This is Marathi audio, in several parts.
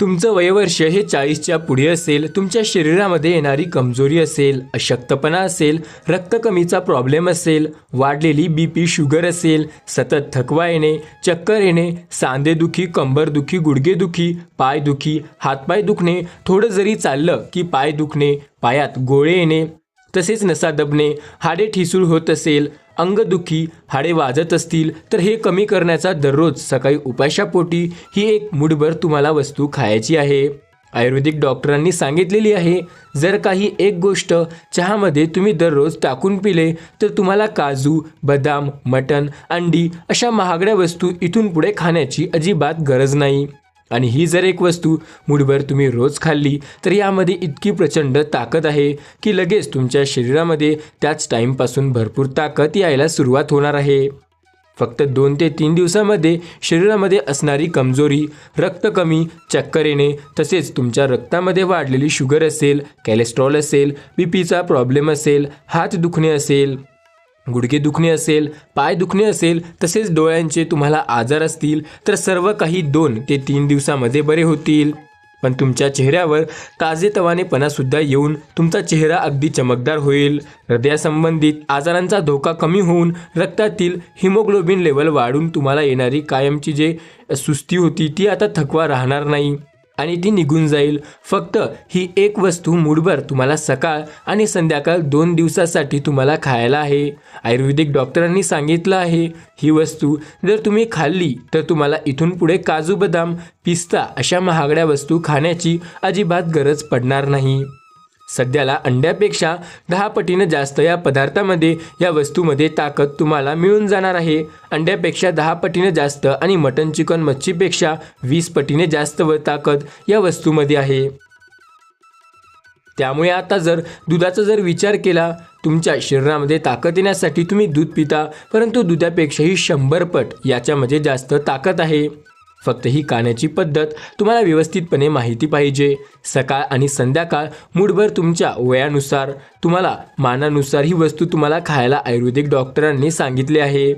तुमचं वयवर्ष हे 40च्या पुढे असेल, तुमच्या शरीरामध्ये येणारी कमजोरी असेल, अशक्तपणा असेल, रक्त कमीचा प्रॉब्लेम असेल, वाढलेली BP शुगर असेल, सतत थकवा येणे, चक्कर येणे, सांधेदुखी, कंबरदुखी, गुडघेदुखी, पायदुखी, हातपाय दुखणे, थोडं जरी चाललं की पाय दुखणे, पायात गोळे येणे, तसेच नसा दबणे, हाडे ठिसूळ होत असेल, अंगदुखी, हाडे वाजत असतील तर हे कमी करण्याचा दररोज सकाळी उपाशापोटी ही एक मुठभर तुम्हाला वस्तू खायची आहे. आयुर्वेदिक डॉक्टरांनी सांगितलेली आहे, जर काही एक गोष्ट चहामध्ये तुम्ही दररोज टाकून पिले तर तुम्हाला काजू, बदाम, मटण, अंडी अशा महागड्या वस्तू इथून पुढे खाण्याची अजिबात गरज नाही. आणि ही जर एक वस्तू मुठभर तुम्ही रोज खाल्ली तर यामध्ये इतकी प्रचंड ताकद आहे की लगेच तुमच्या शरीरामध्ये त्याच टाईमपासून भरपूर ताकद यायला सुरुवात होणार आहे. फक्त 2 ते 3 दिवसामध्ये शरीरामध्ये असणारी कमजोरी, रक्त कमी, चक्कर येणे, तसेच तुमच्या रक्तामध्ये वाढलेली शुगर असेल, कोलेस्ट्रॉल असेल, BPचा प्रॉब्लेम असेल, हात दुखणे असेल, गुडघे दुखणे असेल, पाय दुखणे असेल, तसेच डोळ्यांचे तुम्हाला आजार असतील तर सर्व काही 2 ते 3 दिवसामध्ये बरे होतील. पण तुमच्या चेहऱ्यावर ताजेतवानेपणासुद्धा येऊन तुमचा चेहरा अगदी चमकदार होईल. हृदयासंबंधित आजारांचा धोका कमी होऊन रक्तातील हिमोग्लोबिन लेवल वाढून तुम्हाला येणारी कायमची जे सुस्ती होती ती आता थकवा राहणार नाही आणि ती निघून जाईल. फक्त ही एक वस्तू मुठभर तुम्हाला सकाळ आणि संध्याकाळ 2 दिवसासाठी तुम्हाला खायला आहे. आयुर्वेदिक डॉक्टरांनी सांगितलं आहे, ही वस्तू जर तुम्ही खाल्ली तर तुम्हाला इथून पुढे काजू, बदाम, पिस्ता अशा महागड्या वस्तू खाण्याची अजिबात गरज पडणार नाही. सध्याला अंड्यापेक्षा 10 पटीनं जास्त या पदार्थामध्ये, या वस्तूमध्ये ताकद तुम्हाला मिळून जाणार आहे. अंड्यापेक्षा 10 पटीनं जास्त आणि मटण, चिकन, मच्छीपेक्षा 20 पटीने जास्त ताकद या वस्तूमध्ये आहे. त्यामुळे आता जर दुधाचा जर विचार केला, तुमच्या शरीरामध्ये ताकद येण्यासाठी तुम्ही दूध पिता, परंतु दुधापेक्षाही 100 पट याच्यामध्ये जास्त ताकद आहे. फक्त ही खाण्याची पद्धत तुम्हाला व्यवस्थितपणे माहिती पाहिजे. सकाळ आणि संध्याकाळ मुठभर तुमच्या वयानुसार, तुम्हाला मानानुसार ही वस्तू तुम्हाला खायला आयुर्वेदिक डॉक्टरांनी सांगितले आहे.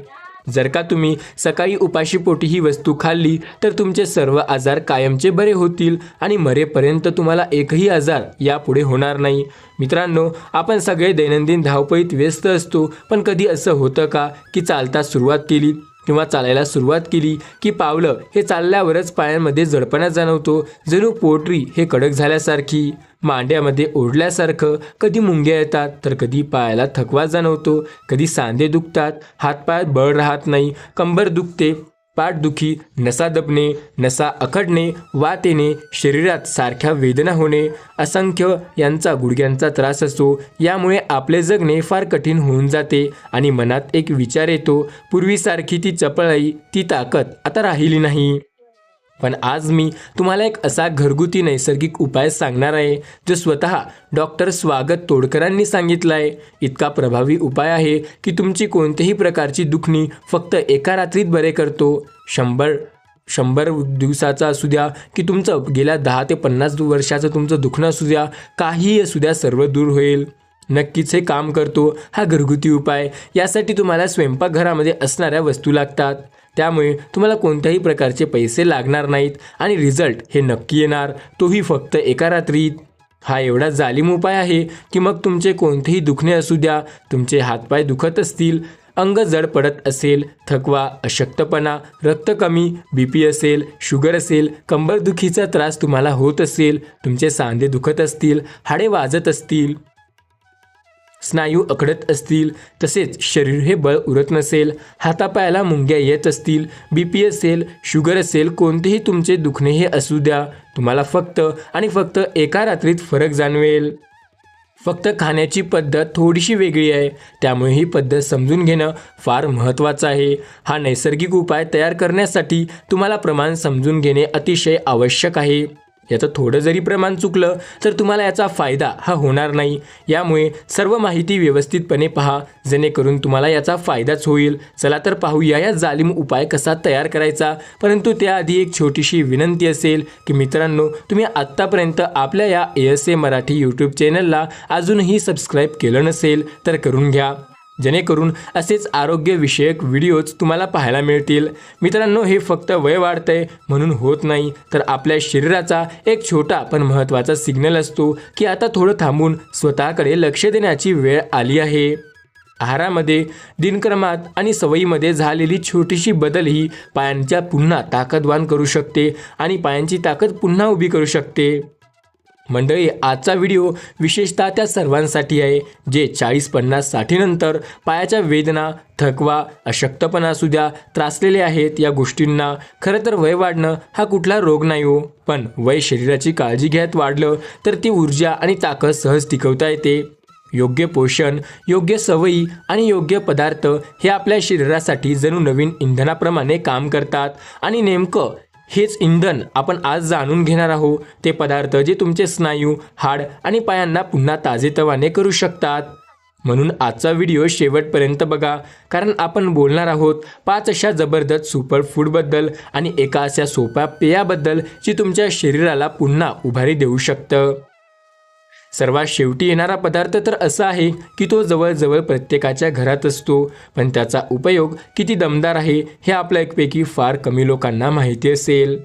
जर का तुम्ही सकाळी उपाशीपोटी ही वस्तू खाल्ली तर तुमचे सर्व आजार कायमचे बरे होतील आणि मरेपर्यंत तुम्हाला एकही आजार यापुढे होणार नाही. मित्रांनो, आपण सगळे दैनंदिन धावपळीत व्यस्त असतो, पण कधी असं होतं का की चालता सुरुवात केली किंवा चालायला सुरुवात केली की पावलं हे चालल्यावरच पायांमध्ये जडपणा जाणवतो, जणू पोटरी हे कडक झाल्यासारखी, मांड्यामध्ये ओढल्यासारखं, कधी मुंग्या येतात तर कधी पायाला थकवा जाणवतो, कधी सांधे दुखतात, हातपायात बळ राहत नाही, कंबर दुखते, पाठदुखी, नसा दबणे, नसा अखडणे, वात येणे, शरीरात सारख्या वेदना होणे, असंख्य यांचा गुडघ्यांचा त्रास असतो. यामुळे आपले जगणे फार कठीण होऊन जाते आणि मनात एक विचार येतो, पूर्वीसारखी ती चपळाई, ती ताकद आता राहिली नाही. पण आज मी तुम्हाला एक असा घरगुती नैसर्गिक उपाय सांगणार आहे जो स्वतः डॉक्टर स्वागत तोडकरांनी सांगितला आहे. इतका प्रभावी उपाय आहे की तुमची कोणत्याही प्रकारची दुखणी फक्त एका रात्रीत बरे करतो. 100 दिवसाचा असू द्या की तुमचं गेल्या 10 ते 50 वर्षाचं तुमचं दुखणं असू द्या, काहीही असू द्या, सर्व दूर होईल. नक्कीच हे काम करतो हा घरगुती उपाय. यासाठी तुम्हाला स्वयंपाकघरामध्ये असणाऱ्या वस्तू लागतात, त्यामुळे तुम्हाला कोणत्याही प्रकारचे पैसे लागणार नाहीत आणि रिझल्ट हे नक्की येणार, तोही फक्त एका रात्रीत. हा एवढा जालीम उपाय आहे की मग तुमचे कोणतेही दुखणे असू द्या, तुमचे हातपाय दुखत असतील, अंग जड पडत असेल, थकवा, अशक्तपणा, रक्त कमी, BP असेल, शुगर असेल, कंबरदुखीचा त्रास तुम्हाला होत असेल, तुमचे सांधे दुखत असतील, हाडे वाजत असतील, स्नायू अकडत असतील, तसेच शरीर हे बळ उरत नसेल, हातापायाला मुंग्या येत असतील, BP असेल, शुगर असेल, कोणतेही तुमचे दुखणे हे असू द्या, तुम्हाला फक्त आणि फक्त एका रात्रीत फरक जाणवेल. फक्त खाण्याची पद्धत थोडीशी वेगळी आहे, त्यामुळे ही पद्धत समजून घेणं फार महत्त्वाचं आहे. हा नैसर्गिक उपाय तयार करण्यासाठी तुम्हाला प्रमाण समजून घेणे अतिशय आवश्यक आहे. याचं थोडं जरी प्रमाण चुकलं तर तुम्हाला याचा फायदा हा होणार नाही. यामुळे सर्व माहिती व्यवस्थितपणे पहा, जेणेकरून तुम्हाला याचा फायदाच होईल. चला तर पाहूया या जालिम उपाय कसा तयार करायचा. परंतु त्याआधी एक छोटीशी विनंती असेल की मित्रांनो, तुम्ही आत्तापर्यंत आपल्या या ASA मराठी यूट्यूब चॅनलला अजूनही सबस्क्राईब केलं नसेल तर करून घ्या, जेणेकरून असेच आरोग्यविषयक व्हिडिओज तुम्हाला पाहायला मिळतील. मित्रांनो, हे फक्त वय वाढतंय म्हणून होत नाही, तर आपल्या शरीराचा एक छोटा पण महत्त्वाचा सिग्नल असतो की आता थोडं थांबून स्वतःकडे लक्ष देण्याची वेळ आली आहे. आहारामध्ये, दिनक्रमात आणि सवयीमध्ये झालेली छोटीशी बदल ही पायांच्या पुन्हा ताकदवान करू शकते आणि पायांची ताकद पुन्हा उभी करू शकते. मंडळी, आजचा व्हिडिओ विशेषतः त्या सर्वांसाठी आहे जे 40, 50, 60 नंतर पायाच्या वेदना, थकवा, अशक्तपणा असू द्या त्रासलेले आहेत. या गोष्टींना खरं तर वय वाढणं हा कुठला रोग नाही हो, पण वय शरीराची काळजी घ्यायला वाढलं तर ती ऊर्जा आणि ताकद सहज टिकवता येते. योग्य पोषण, योग्य सवयी आणि योग्य पदार्थ हे आपल्या शरीरासाठी जणू नवीन इंधनाप्रमाणे काम करतात आणि नेमकं हेच इंधन आपण आज जाणून घेणार आहोत. ते पदार्थ जे तुमचे स्नायू, हाड आणि पायांना पुन्हा ताजेतवाने करू शकतात. म्हणून आजचा व्हिडिओ शेवटपर्यंत बघा, कारण आपण बोलणार आहोत 5 अशा जबरदस्त सुपर फूडबद्दल आणि एका अशा सोप्या पेयाबद्दल जी तुमच्या शरीराला पुन्हा उभारी देऊ शकतं. सर्वात शेवटी येणारा पदार्थ तर असा आहे की तो जवळजवळ प्रत्येकाच्या घरात असतो, पण त्याचा उपयोग किती दमदार आहे हे आपल्यापैकी फार कमी लोकांना माहिती असेल.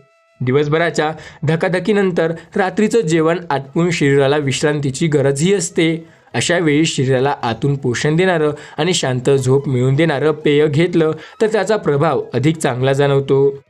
दिवसभराच्या धकाधकीनंतर रात्रीचं जेवण आटपून शरीराला विश्रांतीची गरजही असते. अशा वेळी शरीराला आतून पोषण देणारं आणि शांत झोप मिळवून देणारं पेय घेतलं तर त्याचा प्रभाव अधिक चांगला जाणवतो.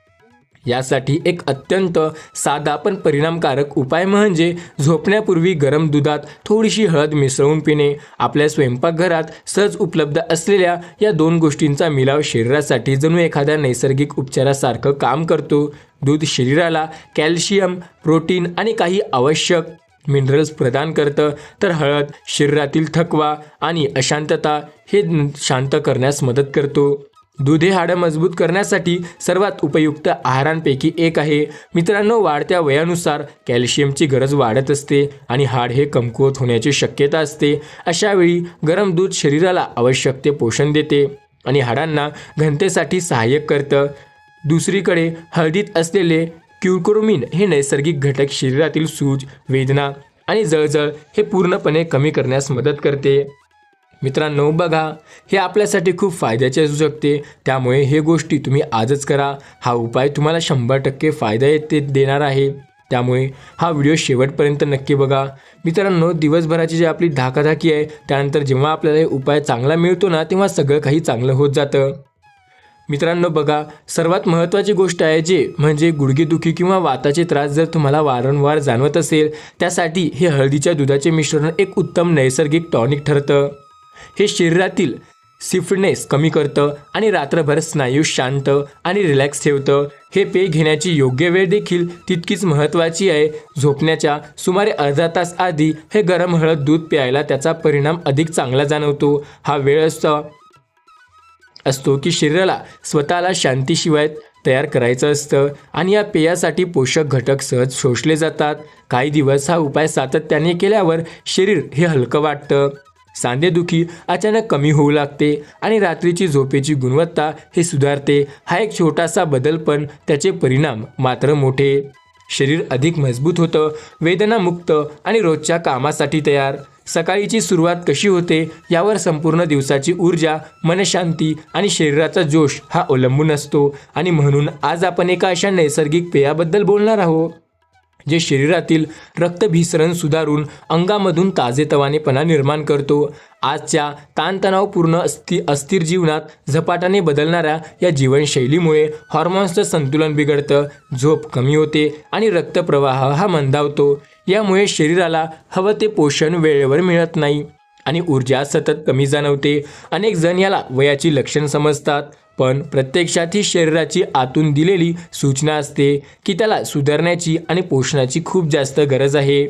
यासाठी एक अत्यंत साधा पण परिणामकारक उपाय म्हणजे झोपण्यापूर्वी गरम दुधात थोडीशी हळद मिसळून पिणे. आपल्या स्वयंपाकघरात सहज उपलब्ध असलेल्या या 2 गोष्टींचा मिलाव शरीरासाठी जणू एखाद्या नैसर्गिक उपचारासारखं काम करतो. दूध शरीराला कॅल्शियम, प्रोटीन आणि काही आवश्यक मिनरल्स प्रदान करतं, तर हळद शरीरातील थकवा आणि अशांतता हे शांत करण्यास मदत करतो. दूध हे हाडं मजबूत करण्यासाठी सर्वात उपयुक्त आहारांपैकी एक आहे. मित्रांनो, वाढत्या वयानुसार कॅल्शियमची गरज वाढत असते आणि हाड हे कमकुवत होण्याची शक्यता असते. अशावेळी गरम दूध शरीराला आवश्यक ते पोषण देते आणि हाडांना घनतेसाठी सहाय्यक करतं. दुसरीकडे हळदीत असलेले क्युकुरमिन हे नैसर्गिक घटक शरीरातील सूज, वेदना आणि जळजळ हे पूर्णपणे कमी करण्यास मदत करते. मित्रांनो बघा, हे आपल्यासाठी खूप फायद्याचे असू शकते, त्यामुळे हे गोष्टी तुम्ही आजच करा. हा उपाय तुम्हाला 100% फायदा देणार आहे, त्यामुळे हा व्हिडिओ शेवटपर्यंत नक्की बघा. मित्रांनो, दिवसभराची जी आपली धाकाधाकी आहे त्यानंतर जेव्हा आपल्याला हे उपाय चांगला मिळतो ना, तेव्हा सगळं काही चांगलं होत जातं. मित्रांनो बघा, सर्वात महत्त्वाची गोष्ट आहे जे म्हणजे गुडघेदुखी किंवा वाताचे त्रास जर तुम्हाला वारंवार जाणवत असेल, त्यासाठी हे हळदीच्या दुधाचे मिश्रण एक उत्तम नैसर्गिक टॉनिक ठरतं. हे शरीरातील स्टिफनेस कमी करतं आणि रात्रभर स्नायू शांत आणि रिलॅक्स ठेवतं. हे पेय घेण्याची योग्य वेळ देखील तितकीच महत्त्वाची आहे. झोपण्याच्या सुमारे अर्धा तास आधी हे गरम हळद दूध प्यायला त्याचा परिणाम अधिक चांगला जाणवतो. हा वेळ असतो की शरीराला स्वतःला शांतीशिवाय तयार करायचं असतं आणि या पेयासाठी पोषक घटक सहज शोषले जातात. काही दिवस हा उपाय सातत्याने केल्यावर शरीर हे हलकं वाटतं, सांधेदुखी अचानक कमी होऊ लागते आणि रात्रीची झोपेची गुणवत्ता हे सुधारते. हा एक छोटासा बदल, पण त्याचे परिणाम मात्र मोठे. शरीर अधिक मजबूत होतं, वेदनामुक्त आणि रोजच्या कामासाठी तयार. सकाळीची सुरुवात कशी होते यावर संपूर्ण दिवसाची ऊर्जा, मनशांती आणि शरीराचा जोश हा अवलंबून असतो. आणि म्हणून आज आपण एका अशा नैसर्गिक पेयाबद्दल बोलणार आहोत जे शरीरातील रक्तभिसरण सुधारून अंगामधून ताजेतवानेपणा निर्माण करतो. आजच्या ताणतणावपूर्ण अस्थिर जीवनात झपाट्याने बदलणाऱ्या या जीवनशैलीमुळे हॉर्मोन्सचं संतुलन बिघडतं, झोप कमी होते आणि रक्तप्रवाह हा मंदावतो. यामुळे शरीराला हवं ते पोषण वेळेवर मिळत नाही आणि ऊर्जा सतत कमी जाणवते. अनेक जण याला वयाची लक्षणं समजतात, पण प्रत्यक्षात ही शरीराची आतून दिलेली सूचना असते की त्याला सुधारण्याची आणि पोषणाची खूप जास्त गरज आहे.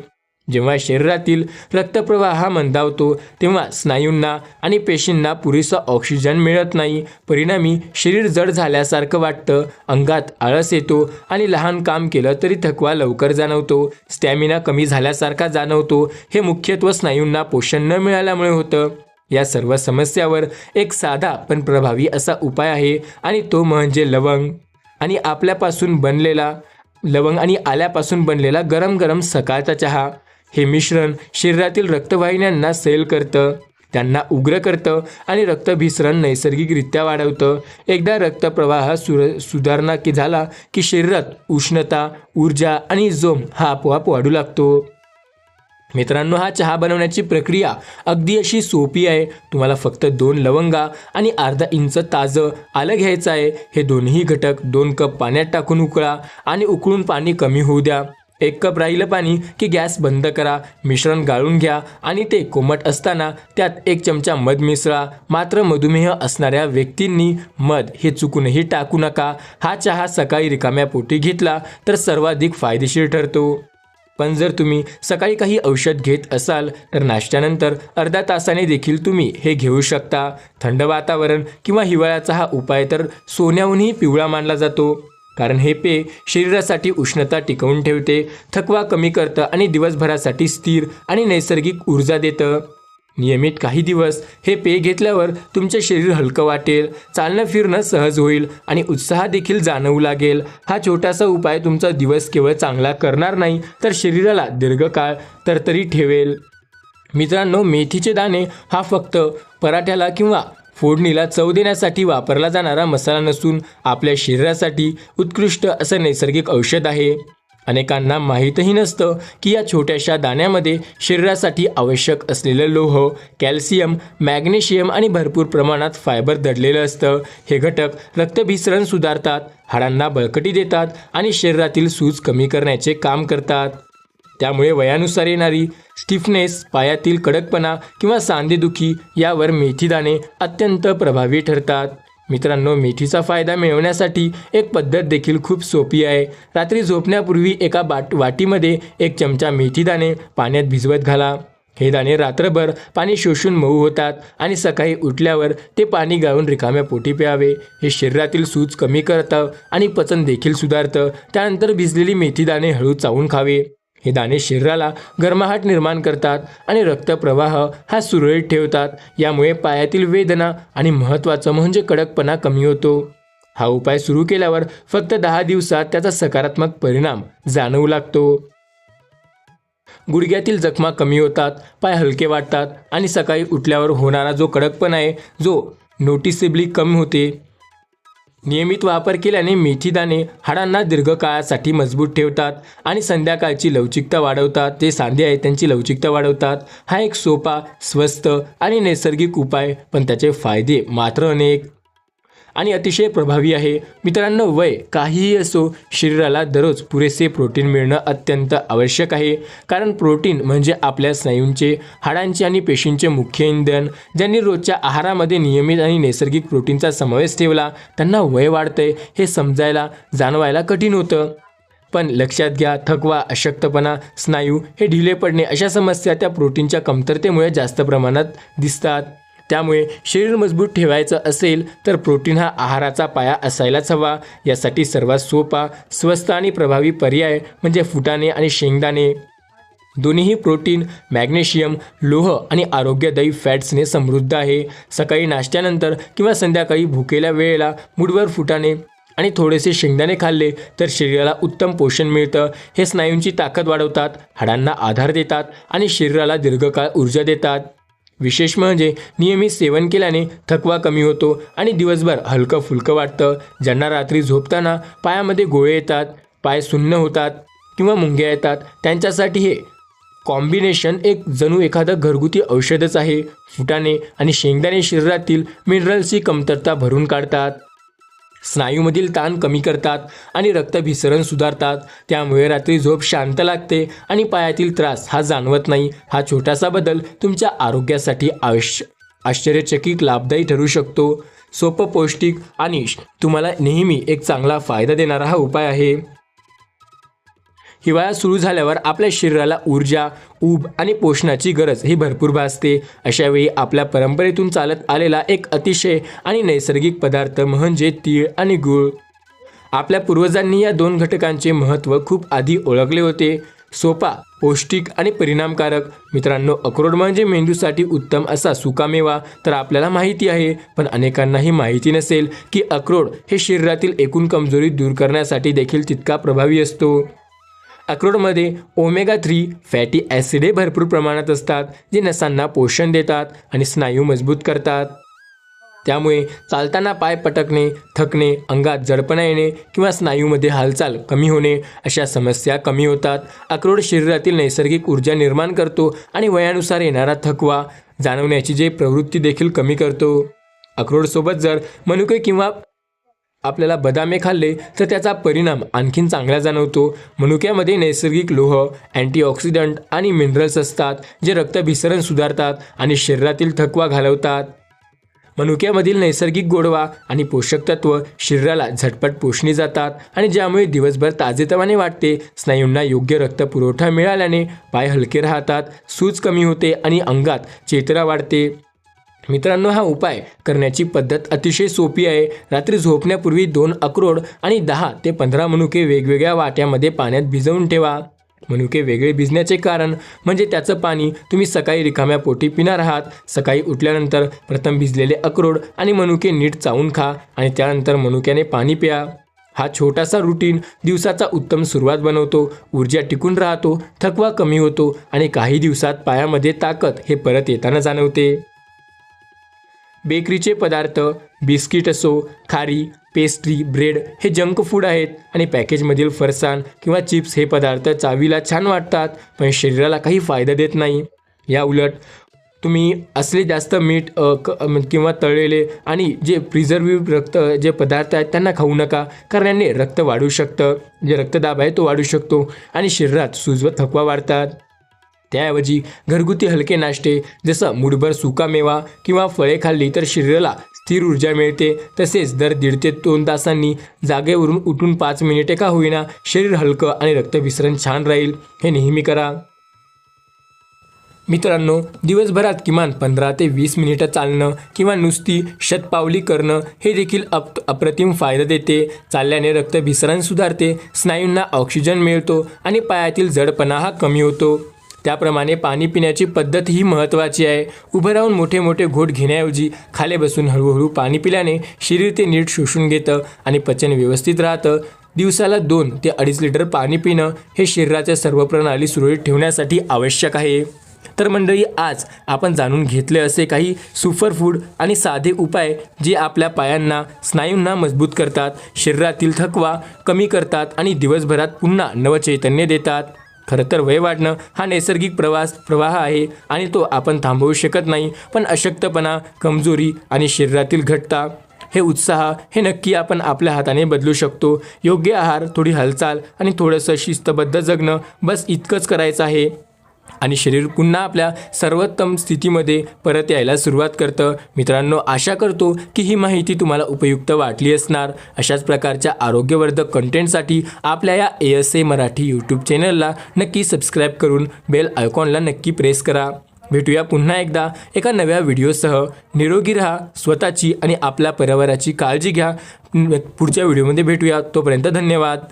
जेव्हा शरीरातील रक्तप्रवाह मंदावतो तेव्हा स्नायूंना आणि पेशींना पुरेसा ऑक्सिजन मिळत नाही. परिणामी शरीर जड झाल्यासारखं वाटतं, अंगात आळस येतो आणि लहान काम केलं तरी थकवा लवकर जाणवतो. स्टॅमिना कमी झाल्यासारखा जाणवतो. हे मुख्यत्वे स्नायूंना पोषण न मिळाल्यामुळे होतं. या सर्व समस्यावर एक साधा पण प्रभावी असा उपाय आहे आणि तो म्हणजे लवंग आणि आल्यापासून बनलेला गरम गरम सकाळचा चहा. हे मिश्रण शरीरातील रक्तवाहिन्यांना सैल करतं त्यांना उग्र करतं आणि रक्तभिसरण नैसर्गिकरित्या वाढवतं. एकदा रक्तप्रवाह सुधारणा झाला की शरीरात उष्णता, ऊर्जा आणि जोम हा आपोआप वाढू लागतो. मित्रांनो, हा चहा बनवण्याची प्रक्रिया अगदी अशी सोपी आहे. तुम्हाला फक्त 2 लवंगा आणि अर्धा इंच ताजं आलं घ्यायचं आहे. हे दोन्ही घटक 2 कप पाण्यात टाकून उकळा आणि उकळून पाणी कमी होऊ द्या. 1 कप राहिलं पाणी की गॅस बंद करा. मिश्रण गाळून घ्या आणि ते कोमट असताना त्यात 1 चमचा मध मिसळा. मात्र मधुमेह असणाऱ्या व्यक्तींनी मध हे चुकूनही टाकू नका. हा चहा सकाळी रिकाम्या पोटी घेतला तर सर्वाधिक फायदेशीर ठरतो. पण जर तुम्ही सकाळी काही औषध घेत असाल तर नाश्त्यानंतर अर्धा तासाने देखील तुम्ही हे घेऊ शकता. थंड वातावरण किंवा हिवाळ्याचा हा उपाय तर सोन्याहूनही पिवळा मानला जातो, कारण हे पेय शरीरासाठी उष्णता टिकवून ठेवते, थकवा कमी करतं आणि दिवसभरासाठी स्थिर आणि नैसर्गिक ऊर्जा देतं. नियमित काही दिवस हे पेय घेतल्यावर तुमचे शरीर हलकं वाटेल, चालणं फिरणं सहज होईल आणि उत्साह देखील जाणवू लागेल. हा छोटासा उपाय तुमचा दिवस केवळ चांगला करणार नाही तर शरीराला दीर्घकाळ तरतरी ठेवेल. मित्रांनो, मेथीचे दाणे हा फक्त पराठ्याला किंवा फोडणीला चव देण्यासाठी वापरला जाणारा मसाला नसून आपल्या शरीरासाठी उत्कृष्ट असं नैसर्गिक औषध आहे. अनेकांना माहीतही नसतं की या छोट्याशा दाण्यामध्ये शरीरासाठी आवश्यक असलेलं लोह, कॅल्शियम, मॅग्नेशियम आणि भरपूर प्रमाणात फायबर दडलेलं असतं. हे घटक रक्तभिसरण सुधारतात, हाडांना बळकटी देतात आणि शरीरातील सूज कमी करण्याचे काम करतात. त्यामुळे वयानुसार येणारी स्टिफनेस, पायातील कडकपणा किंवा सांधेदुखी यावर मेथी दाणे अत्यंत प्रभावी ठरतात. मित्रांनो, मेथीचा फायदा मिळवण्यासाठी एक पद्धत देखील खूप सोपी आहे. रात्री झोपण्यापूर्वी एका वाटीमध्ये 1 चमचा मेथी दाणे पाण्यात भिजवत घाला. हे दाणे रात्रभर पाणी शोषून मऊ होतात आणि सकाळी उठल्यावर ते पाणी गाळून रिकाम्या पोटी प्यावे. हे शरीरातील सूज कमी करतं आणि पचन देखील सुधारतं. त्यानंतर भिजलेली मेथी दाणे हळू चावून खावे. हे दाणे शरीराला गरमाहट निर्माण करतात आणि रक्तप्रवाह हा सुरळीत ठेवतात. यामुळे पायातील वेदना आणि महत्त्वाचं म्हणजे कडकपणा कमी होतो. हा उपाय सुरू केल्यावर फक्त 10 दिवसात त्याचा सकारात्मक परिणाम जाणवू लागतो. गुडघ्यातील जखमा कमी होतात, पाय हलके वाटतात आणि सकाळी उठल्यावर होणारा जो कडकपणा आहे जो नोटिसेबली कमी होते. नियमित वापर केल्याने मेथी दाणे हाडांना दीर्घकाळासाठी मजबूत ठेवतात आणि संध्याकाळची लवचिकता वाढवतात. जे सांधे आहेत त्यांची लवचिकता वाढवतात. हा एक सोपा, स्वस्त आणि नैसर्गिक उपाय, पण त्याचे फायदे मात्र अनेक आणि अतिशय प्रभावी आहे. मित्रांनो, वय काहीही असो, शरीराला दररोज पुरेसे प्रोटीन मिळणं अत्यंत आवश्यक आहे. कारण प्रोटीन म्हणजे आपल्या स्नायूंचे, हाडांचे आणि पेशींचे मुख्य इंधन. ज्यांनी रोजच्या आहारामध्ये नियमित आणि नैसर्गिक प्रोटीनचा समावेश ठेवला त्यांना वय वाढतंय हे समजायला, जाणवायला कठीण होतं. पण लक्षात घ्या, थकवा, अशक्तपणा, स्नायू हे ढिले पडणे अशा समस्या त्या प्रोटीनच्या कमतरतेमुळे जास्त प्रमाणात दिसतात. त्यामुळे शरीर मजबूत ठेवायचं असेल तर प्रोटीन हा आहाराचा पाया असायलाच हवा. यासाठी सर्वात सोपा, स्वस्त आणि प्रभावी पर्याय म्हणजे फुटाणे आणि शेंगदाणे. दोन्हीही प्रोटीन, मॅग्नेशियम, लोह आणि आरोग्यदायी फॅट्सने समृद्ध आहे. सकाळी नाश्त्यानंतर किंवा संध्याकाळी भुकेल्या वेळेला मूठभर फुटाणे आणि थोडेसे शेंगदाणे खाल्ले तर शरीराला उत्तम पोषण मिळतं. हे स्नायूंची ताकद वाढवतात, हाडांना आधार देतात आणि शरीराला दीर्घकाळ ऊर्जा देतात. विशेष म्हणजे नियमित सेवन केल्याने थकवा कमी होतो आणि दिवसभर हलकं फुलकं वाटतं. ज्यांना रात्री झोपताना पायामध्ये गोळे येतात, पाय सुन्न होतात किंवा मुंग्या येतात, त्यांच्यासाठी हे कॉम्बिनेशन एक जणू एखादं घरगुती औषधच आहे. फुटाणे आणि शेंगदाणे शरीरातील मिनरल्सची कमतरता भरून काढतात, स्नायूमधील ताण कमी करतात आणि रक्तभिसरण सुधारतात. त्यामुळे रात्री झोप शांत लागते आणि पायातील त्रास हा जाणवत नाही. हा छोटासा बदल तुमच्या आरोग्यासाठी आश्चर्यचकित लाभदायी ठरू शकतो. सोपं, पौष्टिक आणि तुम्हाला नेहमी एक चांगला फायदा देणारा हा उपाय आहे. हिवाळा सुरू झाल्यावर आपल्या शरीराला ऊर्जा, ऊब आणि पोषणाची गरज ही भरपूर भासते. अशावेळी आपल्या परंपरेतून चालत आलेला एक अतिशय आणि नैसर्गिक पदार्थ म्हणजे तीळ आणि गूळ. आपल्या पूर्वजांनी या 2 घटकांचे महत्त्व खूप आधी ओळखले होते. सोपा, पौष्टिक आणि परिणामकारक. मित्रांनो, अक्रोड म्हणजे मेंदूसाठी उत्तम असा सुकामेवा तर आपल्याला माहिती आहे, पण अनेकांनाही माहिती नसेल की अक्रोड हे शरीरातील एकूण कमजोरी दूर करण्यासाठी देखील तितका प्रभावी असतो. अक्रोडमध्ये ओमेगा 3 फॅटी ॲसिड हे भरपूर प्रमाणात असतात, जे नसांना पोषण देतात आणि स्नायू मजबूत करतात. त्यामुळे चालताना पाय पटकणे, थकणे, अंगात जडपणा येणे किंवा स्नायूमध्ये हालचाल कमी होणे अशा समस्या कमी होतात. अक्रोड शरीरातील नैसर्गिक ऊर्जा निर्माण करतो आणि वयानुसार येणारा थकवा जाणवण्याची जे प्रवृत्ती देखील कमी करतो. अक्रोडसोबत जर मनुके किंवा आपल्याला बदामे खाल्ले तर त्याचा परिणाम आणखीन चांगला जाणवतो. मनुक्यामध्ये नैसर्गिक लोह, अँटीऑक्सिडंट आणि मिनरल्स असतात, जे रक्तभिसरण सुधारतात आणि शरीरातील थकवा घालवतात. मनुक्यामधील नैसर्गिक गोडवा आणि पोषक तत्व शरीराला झटपट पोषली जातात आणि ज्यामुळे दिवसभर ताजेतवाने वाटते. स्नायूंना योग्य रक्तपुरवठा मिळाल्याने पाय हलके राहतात, सूज कमी होते आणि अंगात चेतना वाढते. मित्रांनो, हा उपाय करण्याची पद्धत अतिशय सोपी आहे. रात्री झोपण्यापूर्वी 2 अक्रोड आणि 10 ते 15 मनुके वेगवेगळ्या वाट्यामध्ये पाण्यात भिजवून ठेवा. मनुके वेगळे भिजण्याचे कारण म्हणजे त्याचं पाणी तुम्ही सकाळी रिकाम्या पोटी पिणार आहात. सकाळी उठल्यानंतर प्रथम भिजलेले अक्रोड आणि मनुके नीट चावून खा आणि त्यानंतर मनुक्याने पाणी प्या. हा छोटासा रुटीन दिवसाचा उत्तम सुरुवात बनवतो, ऊर्जा टिकून राहतो, थकवा कमी होतो आणि काही दिवसात पायामध्ये ताकद हे परत येताना जाणवते. बेकरीचे पदार्थ, बिस्किट असो, खारी, पेस्ट्री, ब्रेड हे जंक फूड आहेत आणि पॅकेजमधील फरसाण किंवा चिप्स हे पदार्थ चावीला छान वाटतात पण शरीराला काही फायदा देत नाही. या उलट तुम्ही असले जास्त मीठ किंवा तळलेले आणि जे प्रिझर्व्हेटिव्ह जे पदार्थ आहेत त्यांना खाऊ नका, कारण याने रक्त वाढू शकतं, जे रक्तदाब आहे तो वाढू शकतो आणि शरीरात सूज व थकवा वाढतात. त्याऐवजी घरगुती हलके नाश्ते जसं मूठभर सुकामेवा किंवा फळे खाल्ली तर शरीराला स्थिर ऊर्जा मिळते. तसेच दर 1.5 ते 2 तासांनी जागेवरून उठून 5 मिनिटे का होईना शरीर हलकं आणि रक्तभिसरण छान राहील. हे नेहमी करा. मित्रांनो, दिवसभरात किमान 15 ते 20 मिनिटं चालणं किंवा नुसती शतपावली करणं हे देखील अप्रतिम फायदा देते. चालल्याने रक्तभिसरण सुधारते, स्नायूंना ऑक्सिजन मिळतो आणि पायातील जडपणा हा कमी होतो. त्याप्रमाणे पाणी पिण्याची पद्धत ही महत्त्वाची आहे. उभं राहून मोठे मोठे घोट घेण्याऐवजी खाली बसून हळूहळू पाणी पिल्याने शरीर ते नीट शोषून घेतं आणि पचन व्यवस्थित राहतं. दिवसाला 2 ते 2.5 लिटर पाणी पिणं हे शरीराच्या सर्व प्रणाली सुरळीत ठेवण्यासाठी आवश्यक आहे. तर मंडळी, आज आपण जाणून घेतले असे काही सुपरफूड आणि साधे उपाय जे आपल्या पायांना, स्नायूंना मजबूत करतात, शरीरातील थकवा कमी करतात आणि दिवसभरात पुन्हा नवचैतन्य देतात. खरं तर वय वाढणं हा नैसर्गिक प्रवाह आहे आणि तो आपण थांबवू शकत नाही. पण अशक्तपणा, कमजोरी आणि शरीरातील घट्टता हे उत्साह हे नक्की आपण आपल्या हाताने बदलू शकतो. योग्य आहार, थोडी हालचाल आणि थोडंसं शिस्तबद्ध जगणं, बस इतकंच करायचं आहे आणि शरीर पुन्हा आपल्या सर्वोत्तम स्थितीमध्ये परत यायला सुरुवात करतं. मित्रांनो, आशा करतो की ही माहिती तुम्हाला उपयुक्त वाटली असणार. अशाच प्रकारच्या आरोग्यवर्धक कंटेंटसाठी आपल्या या ASA मराठी यूट्यूब चॅनलला नक्की सबस्क्राईब करून बेल आयकॉनला नक्की प्रेस करा. भेटूया पुन्हा एकदा एका नव्या व्हिडिओसह. निरोगी राहा, स्वतःची आणि आपल्या परिवाराची काळजी घ्या. पुढच्या व्हिडिओमध्ये भेटूया. तोपर्यंत धन्यवाद.